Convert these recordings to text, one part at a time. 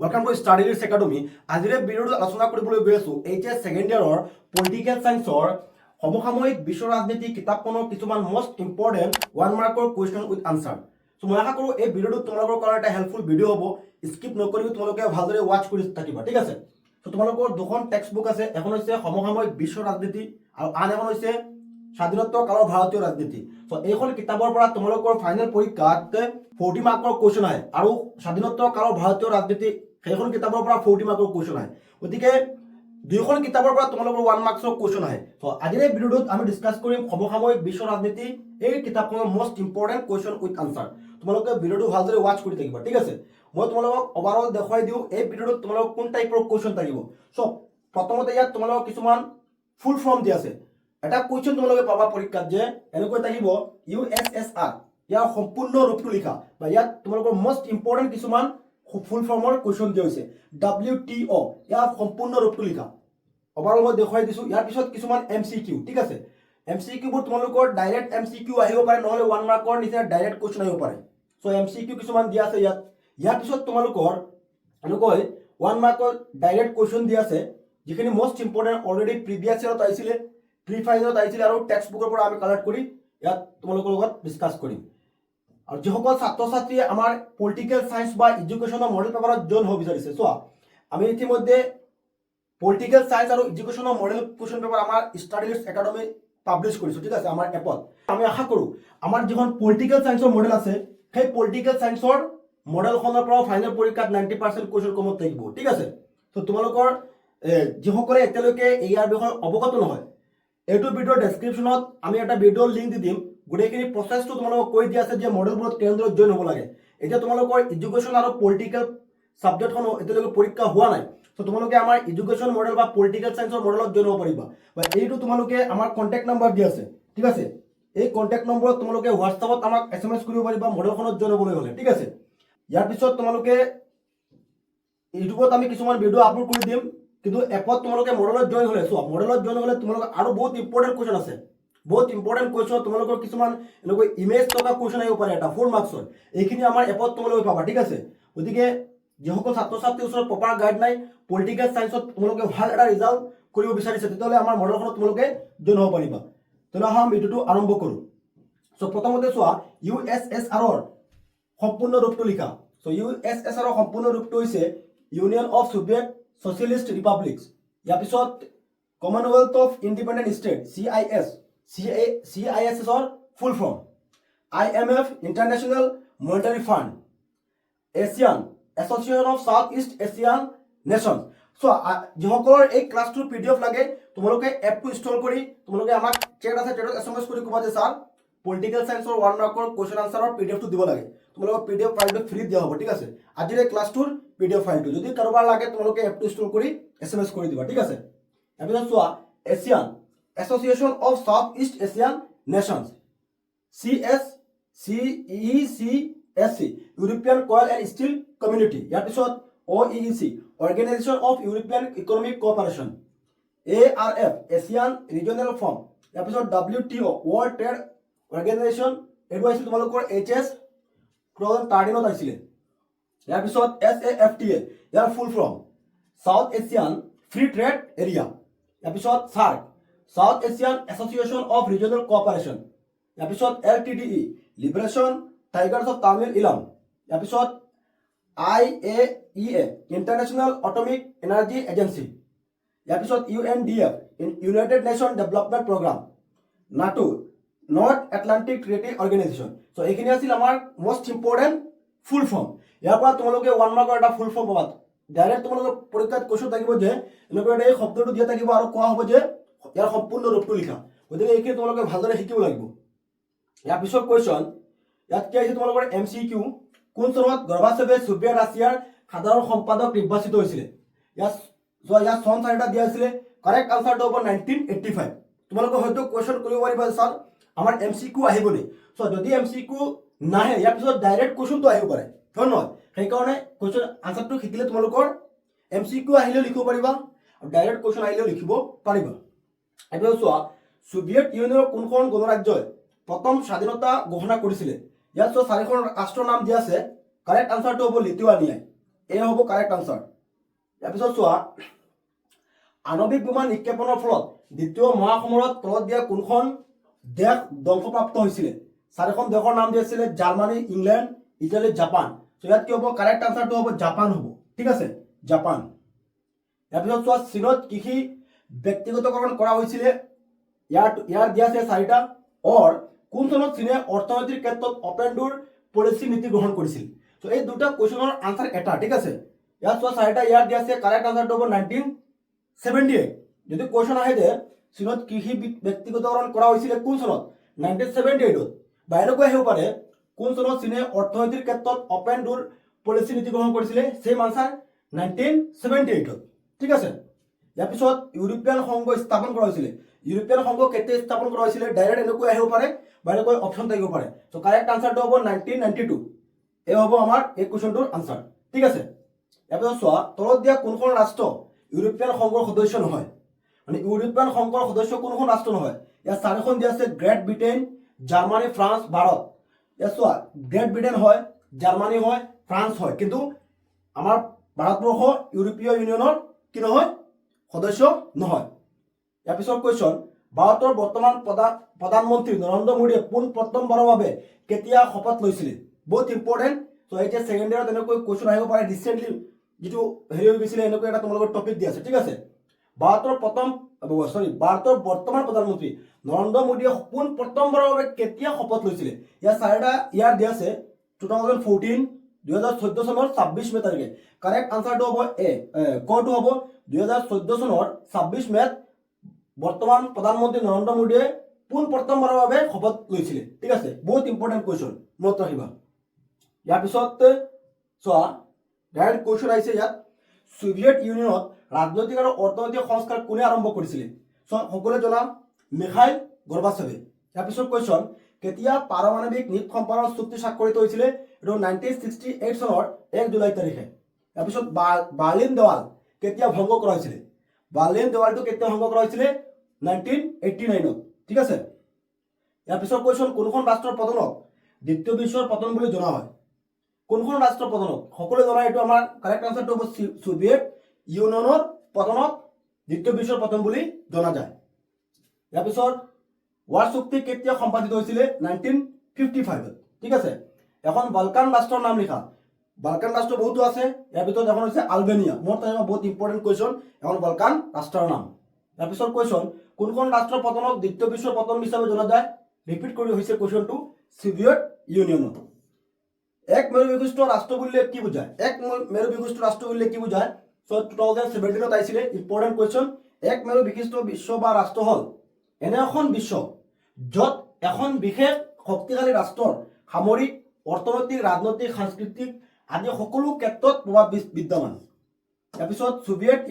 Welcome to Study Leads Academy. আজিৰে ভিডিঅ'টো আলোচনা কৰিবলৈ গৈ আছো এইচএছ সেকেন্ড ইয়াৰৰ পলিটিকেল সায়েন্সৰ সমসাময়িক বিশ্ব ৰাজনীতি কিতাপখনৰ কিছুমান মোস্ট ইম্পৰ্টেন্ট 1 মাৰ্কৰ কুৱেশ্যন উইথ আনসাৰ। সো মই আশা কৰোঁ এই ভিডিঅ'টো তোমালোকৰ কাৰণে এটা হেল্পফুল ভিডিঅ' হ'ব। স্কিপ নকৰি তোমালোকে ভালদৰে ওয়াচ কৰি থাকিবা, ঠিক আছে? সো তোমালোকৰ দুখন টেক্সট বুক আছে, এখন হৈছে সমসাময়িক বিশ্ব ৰাজনীতি আৰু আন এখন হৈছে স্বাধীনোত্তৰ কালৰ ভাৰতীয় ৰাজনীতি। সো এইখন কিতাপৰ পৰা তোমালোকৰ ফাইনেল পৰীক্ষাত 40 মাৰ্কৰ কুৱেশ্যন আহে আৰু স্বাধীনোত্তৰ কালৰ ভাৰতীয় ৰাজনীতি সেইখন কিতাপৰ পৰা 40 মাৰ্কৰ কুৱেশ্যন আহে। গতিকে দুইখন কিতাপৰ পৰা তোমালোকৰ 1 মাৰ্কছৰ কুৱেশ্যন আহে। সো আজিৰ এই ভিডিঅ'টোত আমি ডিসকাস কৰিম সমসাময়িক বিশ্ব ৰাজনীতি এই কিতাপখনৰ most important question with answer. তোমালোকে ভিডিঅ'টো ভালদৰে ওয়াচ কৰি থাকিবা, ঠিক আছে? মই তোমালোকক ওভাৰঅল দেখুৱাই দিওঁ এই ভিডিঅ'টোত তোমালোকক কোন টাইপৰ কুৱেশ্যন থাকিব। সো প্ৰথমতে ইয়াত তোমালোকক কিছুমান ফুল ফৰ্ম দিয়া আছে। এটা কুৱেশ্যন তোমালোকে পাবা পৰীক্ষাত যে এনেকৈ থাকিব USSR, ইয়াৰ সম্পূৰ্ণ ৰূপটো লিখা, বা ইয়াত তোমালোকৰ মোস্ট ইম্পৰ্টেন্ট কিছুমান ফুল ফৰ্মৰ কুৱেশ্যন দিয়া হৈছে। WTO, ইয়াৰ সম্পূৰ্ণ ৰূপটো লিখা। ওভাৰঅল মই দেখুৱাই দিছোঁ। ইয়াৰ পিছত কিছুমান MCQ, ঠিক আছে? MCQবোৰ তোমালোকৰ ডাইৰেক্ট MCQ আহিব পাৰে, নহলে 1 মাৰ্কৰ নিচিনা ডাইৰেক্ট কুৱেশ্যন আহিব পাৰে। সো MCQ কিছুমান দিয়া আছে ইয়াত। ইয়াৰ পিছত তোমালোকৰ এনেকৈ 1 মাৰ্কৰ ডাইৰেক্ট কুৱেশ্যন দিয়া আছে, যিখিনি মোস্ট ইম্পৰ্টেন্ট অলৰেডি প্ৰিভিয়াছ ইয়াৰত আহিছিলে, প্ৰি-ফাইনেলত আহিছিলে আৰু টেক্সট বুকৰ পৰা আমি কালেক্ট কৰি ইয়াত তোমালোকৰ লগত ডিসকাস কৰিম। আৰু যিসকল ছাত্ৰ ছাত্ৰীয়ে আমাৰ পলিটিকেল সায়েন্স বা এডুকেশ্যনৰ মডেল পেপাৰত জইন হ'ব বিচাৰিছে, চোৱা আমি ইতিমধ্যে পলিটিকেল সায়েন্স আৰু এডুকেশ্যনৰ মডেল কুৱেশ্যন পেপাৰ আমাৰ ষ্টাডি লিডছ একাডেমি পাব্লিছ কৰিছোঁ, ঠিক আছে? আমাৰ এপত আমি আশা কৰোঁ আমাৰ যিখন পলিটিকেল সায়েন্সৰ মডেল আছে সেই পলিটিকেল সায়েন্সৰ মডেলখনৰ পৰা ফাইনেল পৰীক্ষাত 90% কুৱেশ্যন কমন থাকিব, ঠিক আছে? তো তোমালোকৰ যিসকলে এতিয়ালৈকে ইয়াৰ বিষয়ে অৱগত নহয়, এইটো ভিডিঅ'ৰ ডেছক্ৰিপশ্যনত আমি এটা ভিডিঅ'ৰ লিংক দি দিম। গোটেইখিনি প্ৰচেছটো তোমালোকক কৈ দিয়া আছে যে মডেলবোৰত কেনেদৰে জইন হ'ব লাগে। এতিয়া তোমালোকৰ এডুকেশ্যন আৰু পলিটিকেল সাবজেক্টখন এতিয়ালৈকে পৰীক্ষা হোৱা নাই, তো তোমালোকে আমাৰ এডুকেশ্যন মডেল বা পলিটিকেল সায়েন্সৰ মডেলত জইন হ'ব পাৰিবা। বা এইটো তোমালোকে আমাৰ কণ্টেক্ট নাম্বাৰ দিয়া আছে, ঠিক আছে? এই কণ্টেক্ট নম্বৰত তোমালোকে হোৱাটছআপত আমাক SMS কৰিব পাৰিবা মডেলখনত জইন হ'বলৈ হ'লে, ঠিক আছে? ইয়াৰ পিছত তোমালোকে ইউটিউবত আমি কিছুমান ভিডিঅ' আপলোড কৰি দিম, কিন্তু এপত তোমালোকে মডেলত জইন হ'লে, চোৱা মডেলত জইন হ'লে তোমালোকৰ আৰু বহুত ইম্পৰ্টেন্ট কুৱেশ্যন আছে। বহুত ইম্পৰ্টেন্ট কুৱেশ্যন তোমালোকৰ কিছুমান এনেকৈ ইমেজ থকা কুৱেশ্যন আহিব পাৰে, এটা 4 মাৰ্কছৰ। এইখিনি আমাৰ এপত তোমালোকে পাবা, ঠিক আছে? গতিকে যিসকল ছাত্ৰ ছাত্ৰীৰ ওচৰত প্ৰপাৰ গাইড নাই, পলিটিকেল সায়েন্সত তোমালোকে ভাল এটা ৰিজাল্ট কৰিব বিচাৰিছে, তেতিয়াহ'লে আমাৰ মডেলখনত তোমালোকে জইন হ'ব পাৰিবা। তেনে আহা ভিডিঅ'টো আৰম্ভ কৰোঁ। সো প্ৰথমতে চোৱা USSR সম্পূৰ্ণ ৰূপটো লিখা। সো USSR সম্পূৰ্ণ ৰূপটো হৈছে union of Soviet socialist republics. ইয়াৰ পিছত কমনৱেলথ অফ ইণ্ডিপেণ্ডেণ্ট ষ্টেট CISSৰ full form, IMF international monetary fund, Asian association of south east Asian nation. So যিসকলৰ এই ক্লাছটোৰ PDF লাগে তোমালোকে এপটো ইনষ্টল কৰি তোমালোকে আমাক চেট আছে চেটত SMS কৰি ক'বা যে ছাৰ পলিটিকেল সায়েন্সৰ 1 মাৰ্কৰ কুৱেশ্যন আনসাৰৰ PDFটো দিব লাগে। তোমালোকৰ PDF ফাইলটো ফ্ৰী দিয়া হ'ব, ঠিক আছে? আজিৰ এই ক্লাছটোৰ PDF ফাইলটো যদি কাৰোবাৰ লাগে তোমালোকে এপটো ইনষ্টল কৰি SMS কৰি দিবা, ঠিক আছে? তাৰপিছত চোৱা Asian association of south east Asian nations CECSC European coal and steel community. ইয়াৰ পিছত OEEC organisation of European economic cooperation, ARF Asian regional forum. ইয়াৰ পিছত WTO ৱৰ্ল্ড ট্ৰেড অৰ্গেনাইজেশ্যন, এইটো আহিছিল তোমালোকৰ HS 2013ত আহিছিলে। ইয়াৰ পিছত SAFTA, ইয়াৰ full form south Asian free trade area. ইয়াৰ পিছত SAARC south Asian association of regional cooperation. ইয়াৰ পিছত LTTE liberation tigers of Tamil Eelam. ইয়াৰ পিছত IAEA international atomic energy agency. ইয়াৰ পিছত UNDF united nation development programme, NATO north Atlantic treaty organisation. So এইখিনি আছিল আমাৰ মোস্ট ইম্পৰ্টেণ্ট ফুল ফৰ্ম। ইয়াৰ পৰা তোমালোকে 1 মাৰ্কৰ এটা ফুল ফৰ্ম পাবা। ডাইৰেক্ট তোমালোকৰ পৰীক্ষাত কুৱেশ্যন থাকিব যে এনেকৈ এই শব্দটো দিয়া থাকিব আৰু কোৱা হ'ব যে ইয়াৰ সম্পূৰ্ণ ৰূপটো লিখা। গতিকে এইখিনি তোমালোকে ভালদৰে শিকিব লাগিব। ইয়াৰ পিছত কুৱেশ্যন ইয়াত কি আহিছে তোমালোকৰ MCQ, কোন চনত গৰ্বাচেভে ছোভিয়েট ৰাছিয়াৰ সাধাৰণ সম্পাদক নিৰ্বাচিত হৈছিলে? ইয়াত চন 4টা দিয়া হৈছিলে। কাৰেক্ট আনসাৰটো হ'ব 1985। তোমালোকে হয়তো কুৱেশ্যন কৰিব পাৰিবা যে ছাৰ আমাৰ MCQ আহিব নি? সো যদি MCQ নাহে ইয়াৰ পিছত ডাইৰেক্ট কুৱেশ্যনটো আহিব পাৰে, হয় নহয়? সেইকাৰণে কুৱেশ্যন আনসাৰটো শিকিলে তোমালোকৰ MCQ আহিলেও লিখিব পাৰিবা আৰু ডাইৰেক্ট কুৱেশ্যন আহিলেও লিখিব পাৰিবা। এতিয়া চোৱা সোভিয়েট ইউনিয়নৰ কোনখন গণৰাজ্যই প্ৰথম স্বাধীনতা ঘোষণা কৰিছিলে? ইয়াত 4খন ৰাষ্ট্ৰৰ নাম দিয়া আছে। কাৰেক্ট আনসাৰটো হ'ব লিথুৱানিয়া। এ হ'ব কাৰেক্ট আনচাৰ। ইয়াৰ পিছত চোৱা, আণৱিক বোমা নিক্ষেপণৰ ফলত দ্বিতীয় মহাসমৰত তলত দিয়া কোনখন দেশ ধ্বংসপ্ৰাপ্ত হৈছিলে? চাৰিখন দেশৰ নাম দিছিলে জাৰ্মানী, ইংলেণ্ড, ইটালী, জাপান। চ' ইয়াত কি হ'ব? কাৰেক্ট আনচাৰটো হ'ব জাপান হ'ব। ঠিক আছে, জাপান। ইয়াৰ পিছত চোৱা, চীনত কৃষি ব্যক্তিগতকৰণ কৰা হৈছিলে। ইয়াৰ দিয়া আছে চাৰিটা। কোন চনত চীনে অৰ্থনৈতিক ক্ষেত্ৰত অপেন ডোৰ পলিচি নীতি গ্ৰহণ কৰিছিল? চ' এই দুটা কুৱেশ্যনৰ আনচাৰ এটা। ঠিক আছে, ইয়াত চোৱা চাৰিটা, ইয়াত দিয়া আছে কাৰেক্ট আনচাৰটো হ'ব 1978। যদি কুৱেশ্যন আহে যে চীনত কৃষি ব্যক্তিগতকৰণ কৰা হৈছিলে কোন চনত? 1978ত। বা এনেকৈ আহিব পাৰে, কোন চনত চীনে অৰ্থনৈতিক ক্ষেত্ৰত অপেন ডোৰ পলিচি নীতি গ্ৰহণ কৰিছিলে? ছেম আনচাৰ 1978ত। ঠিক আছে। ইয়াৰ পিছত ইউৰোপীয়ান সংঘ স্থাপন কৰা হৈছিলে। ইউৰোপীয়ান সংঘ কেতিয়া স্থাপন কৰা হৈছিলে? ডাইৰেক্ট এনেকৈ আহিব পাৰে বা এনেকৈ অপশ্যন থাকিব পাৰে। চ' কাৰেক্ট আনচাৰটো হ'ব 1992। এই হ'ব আমাৰ এই কুৱেশ্যনটোৰ আনচাৰ। ঠিক আছে। ইয়াৰ পিছত চোৱা, তলত দিয়া কোনখন ৰাষ্ট্ৰ ইউৰোপীয়ান সংঘৰ সদস্য নহয়? মানে ইউৰোপীয়ান সংঘৰ সদস্য কোনখন ৰাষ্ট্ৰ নহয়? ইয়াত চাৰিখন দিয়া আছে, great Britain, Germany, France, Bharat. ইয়াত চোৱা, গ্ৰেট ব্ৰিটেইন হয়, জাৰ্মানী হয়, ফ্ৰান্স হয়, কিন্তু আমাৰ ভাৰতবৰ্ষ ইউৰোপীয় ইউনিয়নৰ কি নহয়? সদস্য নহয়। ইয়াৰ পিছত কুৱেশ্যন, ভাৰতৰ বৰ্তমান প্ৰধানমন্ত্ৰী নৰেন্দ্ৰ মোদীয়ে পোন প্ৰথমবাৰৰ বাবে কেতিয়া শপত লৈছিলে? বহুত ইম্পৰ্টেণ্ট। চ' এতিয়া ছেকেণ্ড ইয়াৰত এনেকৈ কুৱেশ্যন আহিব পাৰে। ৰিচেণ্টলি যিটো হেৰি হৈ গৈছিলে, এনেকৈ এটা তোমালোকৰ টপিক দি আছে। ঠিক আছে, ভাৰতৰ বৰ্তমান প্ৰধানমন্ত্ৰী নৰেন্দ্ৰ মোদীয়ে পোন প্ৰথমবাৰৰ বাবে কেতিয়া শপত লৈছিলে? ইয়াৰ চাৰিটা ইয়াৰ দিয়া আছে, 2014, 2014 চনৰ 26 মে তাৰিখে। কাৰেক্ট আনচাৰটো হ'ব কটো হ'ব 2014 চনৰ 26 মেত বৰ্তমান প্ৰধানমন্ত্ৰী নৰেন্দ্ৰ মোদীয়ে পোন প্ৰথমবাৰৰ বাবে শপত লৈছিলে। ঠিক আছে, বহুত ইম্পৰ্টেণ্ট কুৱেশ্যন, মনত ৰাখিবা। ইয়াৰ পিছত চোৱা, ডাইৰেক্ট কুৱেশ্যন আহিছে ইয়াত, ছোভিয়েট ইউনিয়নত ৰাজনৈতিক আৰু অৰ্থনৈতিক সংস্কাৰ কোনে আৰম্ভ কৰিছিলে? চ' সকলোৱে জনা মিখাইল গৰ্বাচেভে। ইয়াৰ পিছত কুৱেশ্যন, কেতিয়া পাৰমাণৱিক নীট সম্পাদন চুক্তি স্বাক্ষৰিত হৈছিলে? এইটো 1968 চনৰ 1 জুলাই তাৰিখে। ইয়াৰ পিছত বাৰ্লিন দেৱাল কেতিয়া ভংগ কৰা হৈছিলে? বাৰ্লিন দেৱালটো কেতিয়া ভংগ কৰা হৈছিলে? 1989ত। ঠিক আছে। ইয়াৰ পিছত কুৱেশ্যন, কোনখন ৰাষ্ট্ৰৰ পতনক দ্বিতীয় বিশ্বৰ পতন বুলি জনা হয়? কোনখন ৰাষ্ট্ৰৰ পতনক? সকলোৱে জনা, এইটো আমাৰ কাৰেক্ট আনচাৰটো হ'ব ছোভিয়েট ইউনিয়নৰ পতনক দ্বিতীয় বিশ্বৰ পতন বুলি জনা যায়। ইয়াৰ পিছত ৱাৰ চুক্তি কেতিয়া সম্পাদিত হৈছিলে? 1955ত। ঠিক আছে। এখন বালকান ৰাষ্ট্ৰৰ নাম লিখা। বালকান ৰাষ্ট্ৰ বহুতো আছে, ইয়াৰ ভিতৰত এখন হৈছে আলবেনিয়া। মোৰ টাইমত বহুত ইম্পৰ্টেণ্ট কুৱেশ্যন, এখন বালকান ৰাষ্ট্ৰৰ নাম। ইয়াৰ পিছত কুৱেশ্যন, কোনখন ৰাষ্ট্ৰৰ পতনক দ্বিতীয় বিশ্বৰ পতন হিচাপে জনা যায়? ৰিপিট কৰি হৈছে কুৱেশ্যনটো, ছোভিয়েট ইউনিয়নত। এক মেৰু বিশিষ্ট ৰাষ্ট্ৰ বুলিলে কি বুজায়? এক মেৰু বিশিষ্ট ৰাষ্ট্ৰ বুলিলে কি বুজায়? চ' 2017ত আহিছিলে, ইম্পৰ্টেণ্ট কুৱেশ্যন। এক মেৰু বিশিষ্ট বিশ্ব বা ৰাষ্ট্ৰ হ'ল এনে এখন বিশ্ব য'ত এখন বিশেষ শক্তিশালী ৰাষ্ট্ৰৰ সামৰিক, অৰ্থনৈতিক, ৰাজনৈতিক, সাংস্কৃতিক আদি সকলো ক্ষেত্ৰত প্ৰভাৱ বিদ্যমান। ইয়াৰ পিছত ছোভিয়েট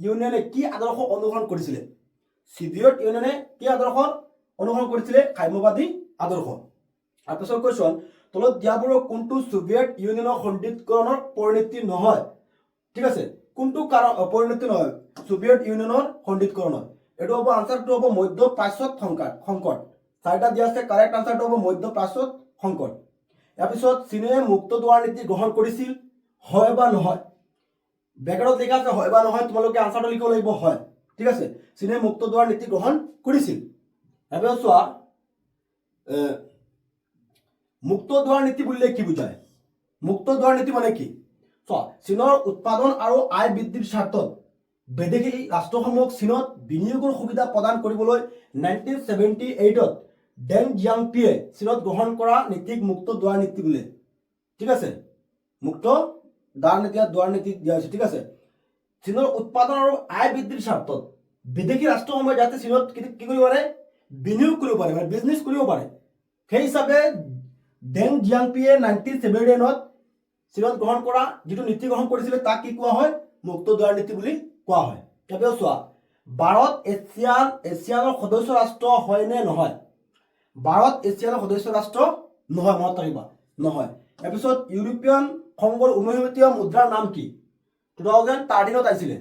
ইউনিয়নে কি আদৰ্শ অনুসৰণ কৰিছিলে? ছোভিয়েট ইউনিয়নে কি আদৰ্শ অনুসৰণ কৰিছিলে? সাম্যবাদী আদৰ্শ। তাৰপিছত কুৱেশ্যন, তলত দিয়াবোৰৰ কোনটো ছোভিয়েট ইউনিয়নৰ খণ্ডিতকৰণৰ পৰিণতি নহয়? ঠিক আছে, কোনটো কাৰণ পৰিণতি নহয় ছোভিয়েট ইউনিয়নৰ খণ্ডিতকৰণৰ? এইটো হ'ব আনচাৰটো হ'ব মধ্য প্ৰাচ্যত সংকট। চাৰিটা দিয়া আছে, কাৰেক্ট আনচাৰটো হ'ব মধ্য প্ৰাচ্যত সংকট। ইয়াৰ পিছত চীনে মুক্ত দুৱাৰ নীতি গ্ৰহণ কৰিছিল, হয় বা নহয়? ব্ৰেকেটত লিখা আছে হয় বা নহয়, তোমালোকে আনচাৰটো লিখিব লাগিব হয়। ঠিক আছে, চীনে মুক্ত দুৱাৰ নীতি গ্ৰহণ কৰিছিল। ইয়াৰ পিছত চোৱা, মুক্ত দুৱাৰ নীতি বুলিলে কি বুজায়? মুক্ত দুৱাৰ নীতি মানে কি? চোৱা, চীনৰ উৎপাদন আৰু আয় বৃদ্ধিৰ স্বাৰ্থত বিদেশী ৰাষ্ট্ৰসমূহক চীনত বিনিয়োগৰ সুবিধা প্ৰদান কৰিবলৈ 1978ত ডেং জিয়াংপিয়ে চীনত গ্ৰহণ কৰা নীতিক মুক্ত দুৱাৰ নীতি বোলে। ঠিক আছে, মুক্ত দুৱাৰ নীতি দিয়া হৈছে। ঠিক আছে, চীনৰ উৎপাদন আৰু আয় বৃদ্ধিৰ স্বাৰ্থত বিদেশী ৰাষ্ট্ৰসমূহে যাতে চীনত কি কৰিব পাৰে? বিনিয়োগ কৰিব পাৰে, মানে বিজনেছ কৰিব পাৰে। সেই হিচাপে ডেং জিয়াংপিয়ে 1979ত চীনত গ্ৰহণ কৰা যিটো নীতি গ্ৰহণ কৰিছিলে তাক কি কোৱা হয়? মুক্ত দুৱাৰ নীতি বুলি কোৱা হয়। তাৰপিছত চোৱা, ভাৰত এছিয়ানৰ সদস্য ৰাষ্ট্ৰ হয় নে নহয়? ভাৰত এছিয়ানৰ সদস্য ৰাষ্ট্ৰ নহয়, মনত ৰাখিবা, নহয়। তাৰপিছত ইউৰোপীয়ান সংঘৰ উমৈহতীয়া মুদ্ৰাৰ নাম কি? 2013ত আহিছিলে।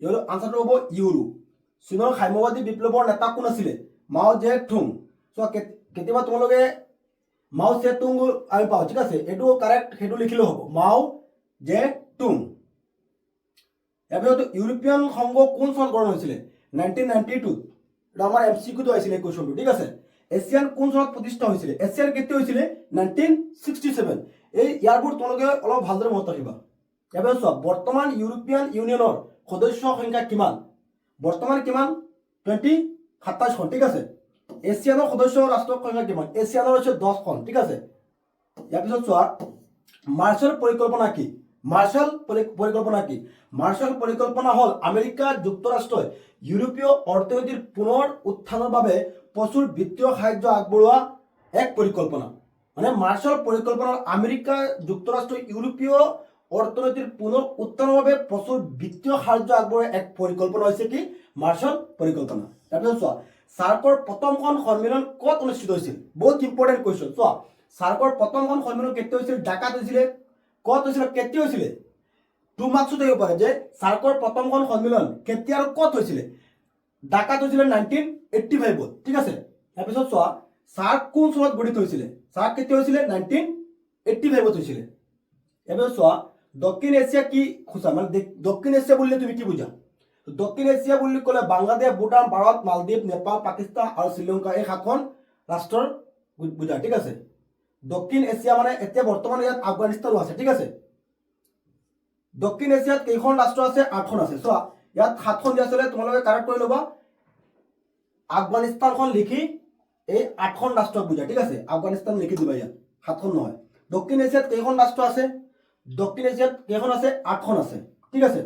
ইয়াৰ আনচাৰটো হ'ব ইউৰো। চীনৰ সাম্যবাদী বিপ্লৱৰ নেতা কোন আছিলে? মাও জে তুং। চ' কেতিয়াবা তোমালোকে মাও জে তুং আমি পাওঁ। ঠিক আছে, এইটো কাৰেক্ট, সেইটো লিখিলেও হ'ব, মাও জে টুং। ইয়াৰ পিছত ইউৰোপীয়ান সংঘ কোন চনত গঠন হৈছিলে? 1992। এটা আমাৰ MCQ আহিছিলে কুৱেশ্যনটো, ঠিক আছে। এছিয়ান কোন চনত প্ৰতিষ্ঠা হৈছিলে? এছিয়ান কেতিয়া হৈছিলে? 1967। ইয়াৰবোৰ তোমালোকে অলপ ভালদৰে মনত ৰাখিবা। ইয়াৰ পিছত চোৱা, বৰ্তমান ইউৰোপীয়ান ইউনিয়নৰ সদস্য সংখ্যা কিমান? বৰ্তমান কিমান? 27খন, ঠিক আছে। এছিয়ানৰ সদস্য ৰাষ্ট্ৰৰ সংখ্যা কিমান? এছিয়ানৰ হৈছে 10খন, ঠিক আছে। ইয়াৰ পিছত চোৱা, মাৰ্শ্বাল পৰিকল্পনা কি? মাৰ্শ্বাল পৰিকল্পনা কি? মাৰ্শ্বাল পৰিকল্পনা হ'ল আমেৰিকা যুক্তৰাষ্ট্ৰই ইউৰোপীয় অৰ্থনীতিৰ পুনৰ উত্থানৰ বাবে প্ৰচুৰ বিত্তীয় সাহায্য আগবঢ়োৱা এক পৰিকল্পনা। মানে মাৰ্শ্বাল পৰিকল্পনাৰ আমেৰিকা যুক্তৰাষ্ট্ৰই ইউৰোপীয় অৰ্থনীতিৰ পুনৰ উত্থানৰ বাবে প্ৰচুৰ বিত্তীয় সাহায্য আগবঢ়োৱা এক পৰিকল্পনা হৈছে কি? মাৰ্শ্বাল পৰিকল্পনা। তাৰপিছত চোৱা, সাৰ্কৰ প্ৰথমখন সন্মিলন ক'ত অনুষ্ঠিত হৈছিল? বহুত ইম্পৰ্টেণ্ট কুৱেশ্যন। চোৱা, সাৰ্কৰ প্ৰথমখন সন্মিলন কেতিয়া হৈছিল? ঢাকাত হৈছিলে। ক'ত হৈছিলে? কেতিয়া হৈছিলে? 2 মাৰ্কছো থাকিব পাৰে যে সাৰ্কৰ প্ৰথমখন সন্মিলন কেতিয়া আৰু ক'ত হৈছিলে? ঢাকাত হৈছিলে 1985ত, ঠিক আছে। তাৰপিছত চোৱা, সাৰ্ক কোন চনত গঠিত হৈছিলে? সাৰ্ক কেতিয়া হৈছিলে? 1985ত হৈছিলে। তাৰপিছত চোৱা, দক্ষিণ এছিয়া কি সূচায়? মানে দক্ষিণ এছিয়া বুলিলে তুমি কি বুজা? দক্ষিণ এছিয়া বুলি ক'লে বাংলাদেশ, ভূটান, ভাৰত, মালদ্বীপ, নেপাল, পাকিস্তান আৰু শ্ৰীলংকা, এই 7খন ৰাষ্ট্ৰৰ বুজায়, ঠিক আছে। দক্ষিণ এছিয়া মানে এতিয়া বৰ্তমান ইয়াত আফগানিস্তানো আছে, ঠিক আছে। দক্ষিণ এছিয়াত কেইখন ৰাষ্ট্ৰ আছে? 8খন আছে। চোৱা, ইয়াত 7খন দিয়া আছিলে, তোমালোকে কাৰেক্ট কৰি ল'বা। আফগানিস্তানখন লিখি এই 8খন ৰাষ্ট্ৰক বুজায়, ঠিক আছে। আফগানিস্তান লিখি দিবা, ইয়াত 7খন নহয়। দক্ষিণ এছিয়াত কেইখন ৰাষ্ট্ৰ আছে? দক্ষিণ এছিয়াত কেইখন আছে? 8খন আছে, ঠিক আছে।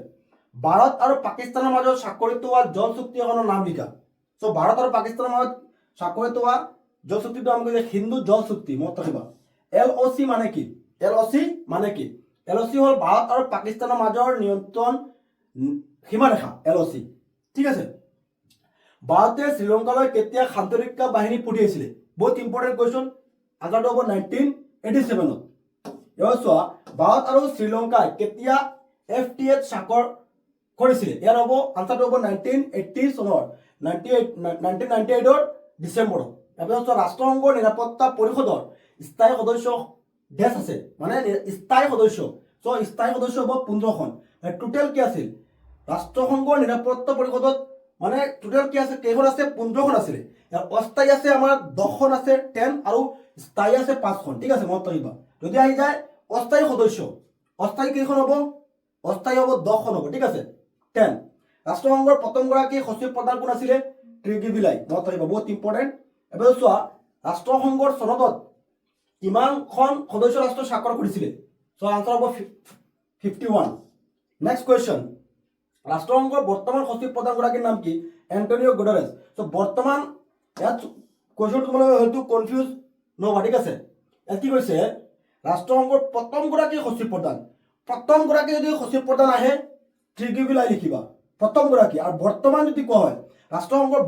ভাৰত আৰু পাকিস্তানৰ মাজত স্বাক্ষৰিত হোৱা জল চুক্তি এখনৰ নাম লিখা। চ' ভাৰত আৰু পাকিস্তানৰ মাজত স্বাক্ষৰিত হোৱা জল চুক্তিটোৰ নাম কৈছে হিন্দু জল চুক্তি, মনত ৰাখিবা। LOC মানে কি? LOC মানে কি? LOC হ'ল ভাৰত আৰু পাকিস্তানৰ মাজৰ নিয়ন্ত্ৰণ সীমাৰেখা, LOC, ঠিক আছে। ভাৰতে শ্ৰীলংকালৈ কেতিয়া শান্তিৰক্ষা বাহিনী পঠিয়াইছিলে? বহুত ইম্পৰ্টেণ্ট কুৱেশ্যন। আনচাৰটো হ'ব 1987ত। এবাৰ চোৱা, ভাৰত আৰু শ্ৰীলংকাই কেতিয়া FTA স্বাক্ষৰ কৰিছিলে? ইয়াৰ হ'ব আনচাৰটো হ'ব 1980 চনৰ 1998ৰ ডিচেম্বৰত। তাৰপিছত চোৱা, ৰাষ্ট্ৰসংঘৰ নিৰাপত্তা পৰিষদৰ স্থায়ী সদস্য দেশ আছে, মানে স্থায়ী সদস্য। চ' স্থায়ী সদস্য হ'ব 15খন। টোটেল কি আছিল? ৰাষ্ট্ৰসংঘৰ নিৰাপত্তা পৰিষদত মানে টোটেল কি আছে? কেইখন আছে? 15খন আছিলে। অস্থায়ী আছে আমাৰ 10খন আছে, 10, আৰু স্থায়ী আছে 5খন, ঠিক আছে, মনত ৰাখিবা। যদি আহি যায় অস্থায়ী সদস্য, অস্থায়ী কেইখন হ'ব? অস্থায়ী হ'ব 10খন হ'ব, ঠিক আছে, 10। ৰাষ্ট্ৰসংঘৰ প্ৰথমগৰাকী সচিব প্ৰধান কোন আছিলে? ট্ৰিগিভিলাই, মনত ৰাখিবা, বহুত ইম্পৰ্টেণ্ট। এবাৰ চোৱা, ৰাষ্ট্ৰসংঘৰ চনদত কিমানখন সদস্য ৰাষ্ট্ৰ স্বাক্ষৰ কৰিছিলে? চ' আনচাৰ হ'ব 51। নেক্সট কুৱেশ্যন, ৰাষ্ট্ৰসংঘৰ বৰ্তমান সচিব প্ৰধানগৰাকীৰ নাম কি? Antonio Guterres. চ' বৰ্তমান ইয়াত কুৱেশ্যন তোমালোকে হয়তো কনফিউজ নহ'বা, ঠিক আছে। ইয়াত কি কৈছে? ৰাষ্ট্ৰসংঘৰ প্ৰথমগৰাকী সচিব প্ৰধান, প্ৰথমগৰাকী যদি সচিব প্ৰধান আহে ট্ৰিগিভিলাই লিখিবা, প্ৰথমগৰাকী। আৰু বৰ্তমান যদি কোৱা হয় ৰাষ্ট্ৰসংঘৰ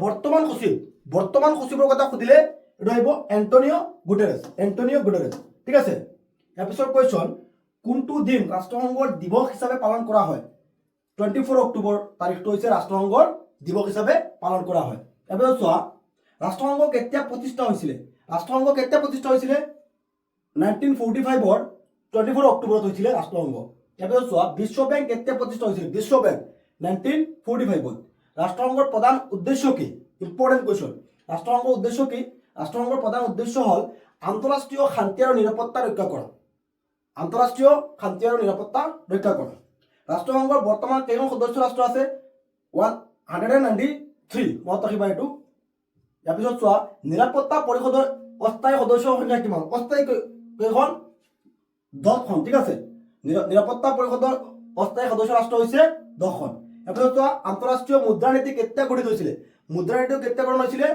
বৰ্তমান সচিবৰ কথা সুধিলে এইটো আহিব এণ্টনিঅ গুটেৰেছ, এণ্টনিঅ গুটেৰেছ, ঠিক আছে। ইয়াৰ পিছৰ কুৱেশ্যন, কোনটো দিন ৰাষ্ট্ৰসংঘৰ দিৱস হিচাপে পালন কৰা হয়? 24 অক্টোবৰ তাৰিখটো হৈছে ৰাষ্ট্ৰসংঘৰ দিৱস হিচাপে পালন কৰা হয়। তাৰপিছত চোৱা, ৰাষ্ট্ৰসংঘ কেতিয়া প্ৰতিষ্ঠা হৈছিলে? ৰাষ্ট্ৰসংঘ কেতিয়া প্ৰতিষ্ঠা হৈছিলে? 1945ৰ 24 অক্টোবৰত হৈছিলে ৰাষ্ট্ৰসংঘ। তাৰপিছত চোৱা, বিশ্ব বেংক কেতিয়া প্ৰতিষ্ঠা হৈছিলে? বিশ্ব বেংক 1945ত। ৰাষ্ট্ৰসংঘৰ প্ৰধান উদ্দেশ্য কি? Important question. ৰাষ্ট্ৰসংঘৰ উদ্দেশ্য কি? ৰাষ্ট্ৰসংঘৰ প্ৰধান উদ্দেশ্য হ'ল আন্তঃৰাষ্ট্ৰীয় শান্তি আৰু নিৰাপত্তা ৰক্ষা কৰা, আন্তঃৰাষ্ট্ৰীয় শান্তি আৰু নিৰাপত্তা ৰক্ষা কৰা। ৰাষ্ট্ৰসংঘৰ বৰ্তমান কেইখন সদস্য ৰাষ্ট্ৰ আছে? 193, মনত ৰাখিবা এইটো। ইয়াৰ পিছত চোৱা, নিৰাপত্তা পৰিষদৰ অস্থায়ী সদস্যৰ সংখ্যা কিমান? অস্থায়ী কেইখন? 10খন, ঠিক আছে। নিৰাপত্তা পৰিষদৰ অস্থায়ী সদস্য ৰাষ্ট্ৰ হৈছে 10খন। ইয়াৰ পিছত চোৱা, আন্তঃৰাষ্ট্ৰীয় মুদ্ৰা নীতি কেতিয়া গঠিত হৈছিলে? মুদ্ৰা নীতি কেতিয়া গ্ৰহণ হৈছিলে?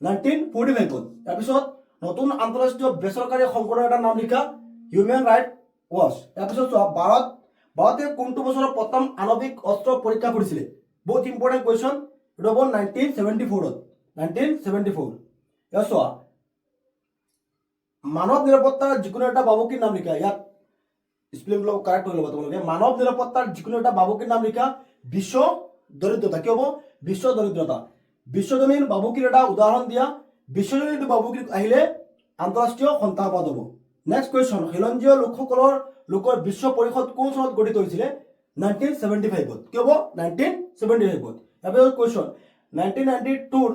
1945ত। তাৰপিছত নতুন আন্তঃৰাষ্ট্ৰীয় বেচৰকাৰী সংগঠনৰ এটা নাম লিখা, হিউমেন ৰাইট ৱাচ। তাৰপিছত চোৱা, ভাৰতে কোনটো বছৰত প্ৰথম আণৱিক অস্ত্ৰ পৰীক্ষা কৰিছিলে? বহুত ইম্পৰ্টেণ্ট কুৱেশ্যন। এইটো হ'ব 1974ত, 1974। ইয়াত চোৱা, মানৱ নিৰাপত্তাৰ যিকোনো এটা বাবুকিৰ নাম লিখা। ইয়াত স্পেলিংটো কাৰেক্ট হৈ ল'বা তোমালোকে। মানৱ নিৰাপত্তাৰ যিকোনো এটা বাবুকিৰ নাম লিখা। বিশ্ব দৰিদ্ৰতা, কি হ'ব? বিশ্ব দৰিদ্ৰতা। বিশ্বজনীন বাবুকিৰ এটা উদাহৰণ দিয়া। বিশ্বজনীন বাবুকি আহিলে আন্তঃৰাষ্ট্ৰীয় সন্ত্ৰাসবাদ হ'ব। নেক্সট কুৱেশ্যন, খিলঞ্জীয় লোকসকলৰ লোকৰ বিশ্ব পৰিষদ কোন চনত গঠিত হৈছিলে 1975 কি হ'ব 1975 তাৰপিছত কুৱেশ্যন 1992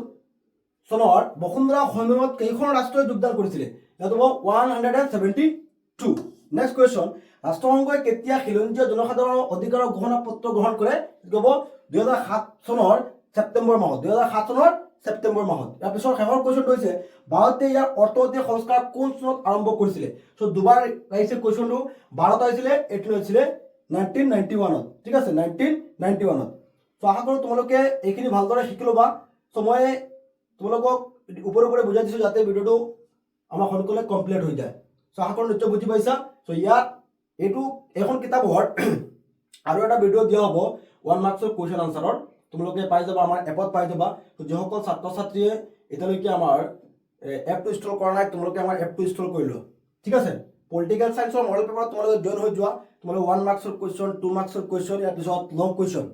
চনৰ বসুন্ধৰা সন্মিলনত কেইখন ৰাষ্ট্ৰই যোগদান কৰিছিলে ইয়াত হ'ব 172 নেক্সট কুৱেশ্যন ৰাষ্ট্ৰসংঘই কেতিয়া খিলঞ্জীয়া জনসাধাৰণৰ অধিকাৰৰ ঘোষণা পত্ৰ গ্ৰহণ কৰে কি হ'ব 2007 চনৰ ছেপ্টেম্বৰ মাহত 2007 চনৰ ছেপ্টেম্বৰ মাহত ইয়াৰ পিছৰ শেষৰ কুৱেশ্যনটো হৈছে ভাৰতে ইয়াৰ অৰ্থনৈতিক সংস্কাৰ কোন চনত আৰম্ভ কৰিছিলে চ' দুবাৰ আহিছে কুৱেশ্যনটো 12 আহিছিলে 18 হৈছিলে 1991 ঠিক আছে 1991 চ' আশা কৰোঁ তোমালোকে এইখিনি ভালদৰে শিকি ল'বা চ' মই তোমালোকক ওপৰে বুজাই দিছোঁ যাতে ভিডিঅ'টো আমাৰ সোনকালে কমপ্লিট হৈ যায় চ' আশা কৰোঁ নিশ্চয় বুজি পাইছা চ' ইয়াত এইখন কিতাপৰ আৰু এটা ভিডিঅ' দিয়া হ'ব 1 মাৰ্কছৰ কুৱেশ্যন আনচাৰৰ তোমালোকে পাই যাবা আমাৰ এপত পাই যাবা যিসকল ছাত্ৰ ছাত্ৰীয়ে এতিয়ালৈকে আমাৰ এপটো ইনষ্টল কৰা নাই তোমালোকে আমাৰ এপটো ইনষ্টল কৰি লোৱা ঠিক আছে পলিটিকেল সায়েন্সৰ মডেল পেপাৰত তোমালোকে জইন হৈ যোৱা তোমালোকে 1 মাৰ্কছৰ কুৱেশ্যন 2 মাৰ্কছৰ কুৱেশ্যন ইয়াৰ পিছত লং কুৱেশ্যন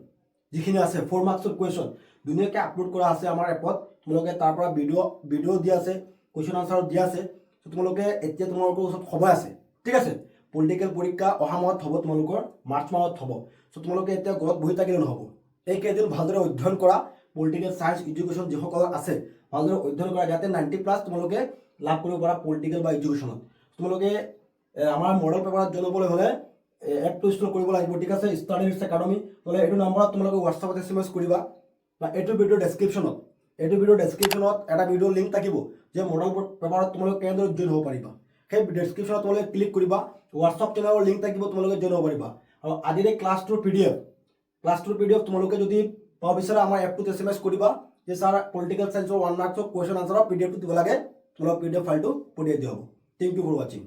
যিখিনি আছে 4 মাৰ্কছৰ কুৱেশ্যন ধুনীয়াকৈ আপলোড কৰা আছে আমাৰ এপত তোমালোকে তাৰ পৰা ভিডিঅ' দিয়া আছে কুৱেশ্যন আনচাৰ দিয়া আছে তোমালোকে এতিয়া তোমালোকৰ ওচৰত সময় আছে ঠিক আছে পলিটিকেল পৰীক্ষা অহা মাহত হ'ব তোমালোকৰ মাৰ্চ মাহত হ'ব চ' তোমালোকে এতিয়া ঘৰত বহি থাকিলে নহ'ব এইকেইদিন ভালদৰে অধ্যয়ন কৰা পলিটিকেল সায়েন্স এডুকেশ্যন যিসকল আছে ভালদৰে অধ্যয়ন কৰা যাতে 90+ তোমালোকে লাভ কৰিব পাৰা পলিটিকেল বা এডুকেশ্যনত তোমালোকে আমাৰ মডেল পেপাৰত জইন হ'বলৈ হ'লে এপটো ইনষ্টল কৰিব লাগিব ঠিক আছে ষ্টাডি ৰিচ একাডেমি নহ'লে এইটো নম্বৰত তোমালোকে হোৱাটছআপত SMS কৰিবা বা এইটো ভিডিঅ' ডেছক্ৰিপশ্যনত এটা ভিডিঅ' লিংক থাকিব যে মডেল পেপাৰত তোমালোকে কেনেদৰে জইন হ'ব পাৰিবা সেই ডেছক্ৰিপশ্যনত তোমালোকে ক্লিক কৰিবা হোৱাটছআপ চেনেলৰ লিংক থাকিব তোমালোকে জইন হ'ব পাৰিবা আৰু আজিৰ এই ক্লাছটোৰ PDF তোমালোকে যদি পাব বিচাৰা আমাৰ এপটোত SMS কৰিবা যে ছাৰ পলিটিকেল সায়েন্সৰ 1 মাৰ্কছৰ কুৱেশ্যন আনচাৰৰ PDF দিব লাগে তোমালোকৰ PDF ফাইলটো পঠিয়াই দিয়া হ'ব থেংক ইউ ফৰ ৱাচিং